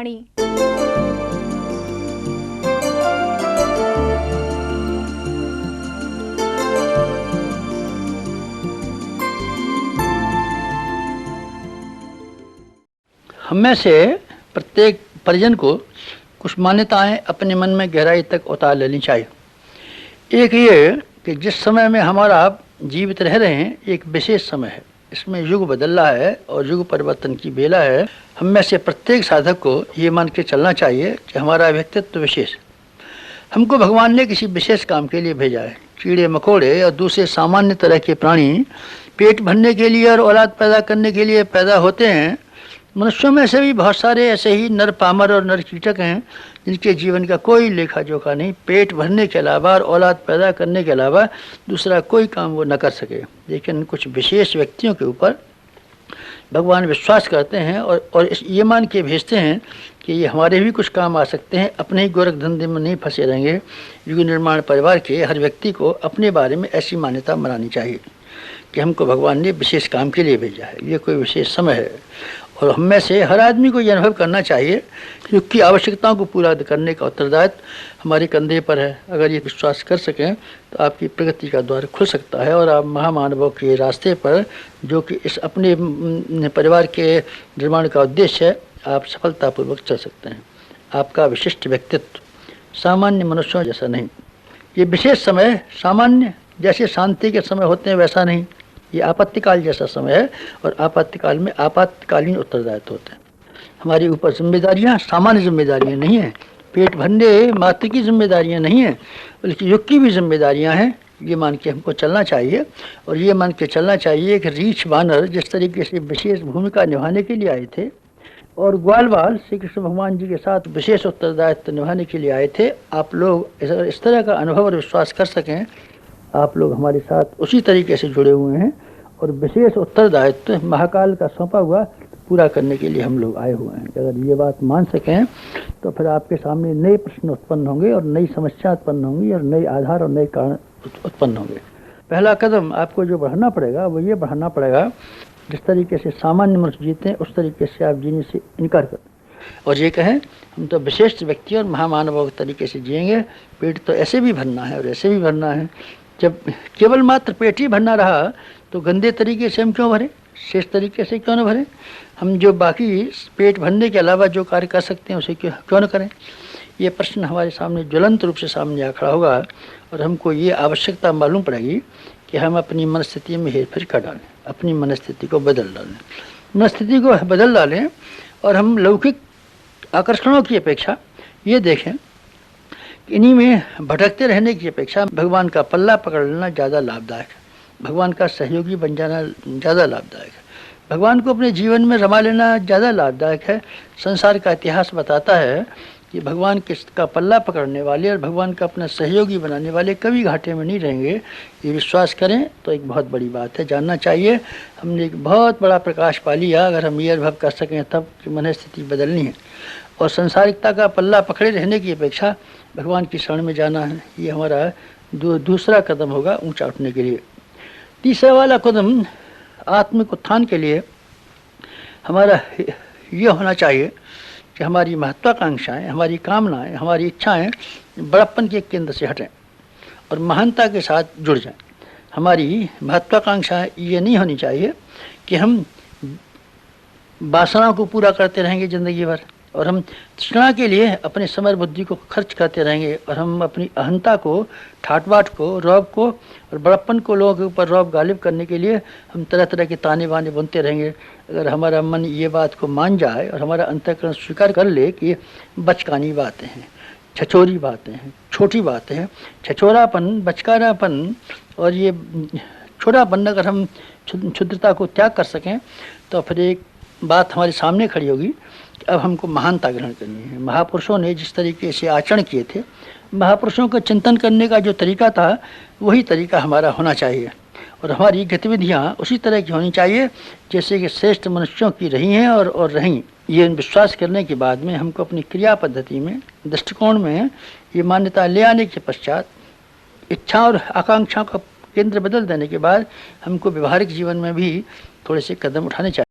वाणी। हम में से प्रत्येक परिजन को कुछ मान्यताएं अपने मन में गहराई तक उतार लेनी चाहिए। एक ये कि जिस समय में हमारा जीवित रह रहे हैं एक विशेष समय है, इसमें युग बदल रहा है और युग परिवर्तन की बेला है। हम में से प्रत्येक साधक को ये मान के चलना चाहिए कि हमारा व्यक्तित्व विशेष, हमको भगवान ने किसी विशेष काम के लिए भेजा है। कीड़े मकोड़े और दूसरे सामान्य तरह के प्राणी पेट भरने के लिए और औलाद पैदा करने के लिए पैदा होते हैं। मनुष्यों में से भी बहुत सारे ऐसे ही नर पामर और नर कीटक हैं जिनके जीवन का कोई लेखा जोखा नहीं, पेट भरने के अलावा और औलाद पैदा करने के अलावा दूसरा कोई काम वो न कर सके। लेकिन कुछ विशेष व्यक्तियों के ऊपर भगवान विश्वास करते हैं और ये मान के भेजते हैं कि ये हमारे भी कुछ काम आ सकते हैं, अपने ही गोरख धंधे में नहीं फंसे रहेंगे। युग निर्माण परिवार के हर व्यक्ति को अपने बारे में ऐसी मान्यता बनानी चाहिए कि हमको भगवान ने विशेष काम के लिए भेजा है, ये कोई विशेष समय है। और हम में से हर आदमी को यह अनुभव करना चाहिए युग की आवश्यकताओं को पूरा करने का उत्तरदायित्व हमारे कंधे पर है। अगर ये विश्वास कर सकें तो आपकी प्रगति का द्वार खुल सकता है और आप महामानवों के रास्ते पर, जो कि इस अपने परिवार के निर्माण का उद्देश्य है, आप सफलतापूर्वक चल सकते हैं। आपका विशिष्ट व्यक्तित्व सामान्य मनुष्यों जैसा नहीं। ये विशेष समय सामान्य जैसे शांति के समय होते हैं वैसा नहीं, ये आपातकाल जैसा समय है और आपातकाल में आपातकालीन उत्तरदायित्व होते हैं। हमारे ऊपर जिम्मेदारियां सामान्य जिम्मेदारियां नहीं हैं, पेट भरने मात्र की जिम्मेदारियां नहीं हैं, बल्कि युग की भी जिम्मेदारियां हैं। ये मान के हमको चलना चाहिए और ये मान के चलना चाहिए कि रीछ बानर जिस तरीके से विशेष भूमिका निभाने के लिए आए थे और ग्वाल बाल श्री कृष्ण भगवान जी के साथ विशेष उत्तरदायित्व निभाने के लिए आए थे, आप लोग इस तरह का अनुभव और विश्वास कर सकें, आप लोग हमारे साथ उसी तरीके से जुड़े हुए हैं और विशेष उत्तरदायित्व महाकाल का सौंपा हुआ पूरा करने के लिए हम लोग आए हुए हैं। अगर ये बात मान सकें तो फिर आपके सामने नए प्रश्न उत्पन्न होंगे और नई समस्या उत्पन्न होंगी और नए आधार और नए कारण उत्पन्न होंगे। पहला कदम आपको जो बढ़ाना पड़ेगा वो ये बढ़ाना पड़ेगा, जिस तरीके से सामान्य मनुष्य जीते हैं उस तरीके से आप जीने से इनकार करें और ये कहें हम तो विशेष व्यक्ति और महामानवों के तरीके से जिएंगे। पेट तो ऐसे भी भरना है और ऐसे भी भरना है। जब केवल मात्र पेट ही भरना रहा तो गंदे तरीके से हम क्यों भरें, शेष तरीके से क्यों न भरें। हम जो बाकी पेट भरने के अलावा जो कार्य कर सकते हैं उसे क्यों न करें। ये प्रश्न हमारे सामने ज्वलंत रूप से सामने आ खड़ा होगा और हमको ये आवश्यकता मालूम पड़ेगी कि हम अपनी मनस्थिति में हेरफेर कर डालें, अपनी मनस्थिति को बदल डालें, मनस्थिति को बदल डालें और हम लौकिक आकर्षणों की अपेक्षा ये देखें, इन्हीं में भटकते रहने की अपेक्षा भगवान का पल्ला पकड़ लेना ज़्यादा लाभदायक है, भगवान का सहयोगी बन जाना ज़्यादा लाभदायक है, भगवान को अपने जीवन में रमा लेना ज़्यादा लाभदायक है। संसार का इतिहास बताता है कि भगवान का पल्ला पकड़ने वाले और भगवान का अपना सहयोगी बनाने वाले कभी घाटे में नहीं रहेंगे। ये विश्वास करें तो एक बहुत बड़ी बात है, जानना चाहिए। हमने एक बहुत बड़ा प्रकाश पा लिया, अगर हम ये अनुभव कर सकें तब कि मन स्थिति बदलनी है और संसारिकता का पल्ला पकड़े रहने की अपेक्षा भगवान की शरण में जाना है। ये हमारा दूसरा कदम होगा ऊंचा उठने के लिए। तीसरा वाला कदम आत्मिक उत्थान के लिए हमारा ये होना चाहिए कि हमारी महत्वाकांक्षाएं, हमारी कामनाएं, हमारी इच्छाएं बड़प्पन के केंद्र से हटें और महानता के साथ जुड़ जाएं। हमारी महत्वाकांक्षाएं ये नहीं होनी चाहिए कि हम वासनाओं को पूरा करते रहेंगे ज़िंदगी भर और हम तृष्णा के लिए अपने समय बुद्धि को खर्च करते रहेंगे और हम अपनी अहंता को, ठाट बाट को, रौब को और बड़प्पन को लोगों के ऊपर रौब गालिब करने के लिए हम तरह तरह के ताने बाने बुनते रहेंगे। अगर हमारा मन ये बात को मान जाए और हमारा अंतःकरण स्वीकार कर ले कि ये बचकानी बातें हैं, छछोरी बातें हैं, छोटी बातें हैं, छछोरापन, बचकानापन और ये छोटापन, अगर हम क्षुद्रता को त्याग कर सकें तो फिर एक बात हमारे सामने खड़ी होगी, अब हमको महानता ग्रहण करनी है। महापुरुषों ने जिस तरीके से आचरण किए थे, महापुरुषों का चिंतन करने का जो तरीका था वही तरीका हमारा होना चाहिए और हमारी गतिविधियाँ उसी तरह की होनी चाहिए जैसे कि श्रेष्ठ मनुष्यों की रही हैं और रहीं। ये विश्वास करने के बाद में हमको अपनी क्रिया पद्धति में, दृष्टिकोण में ये मान्यता ले आने के पश्चात इच्छा और आकांक्षाओं का केंद्र बदल देने के बाद हमको व्यवहारिक जीवन में भी थोड़े से कदम उठाने चाहिए।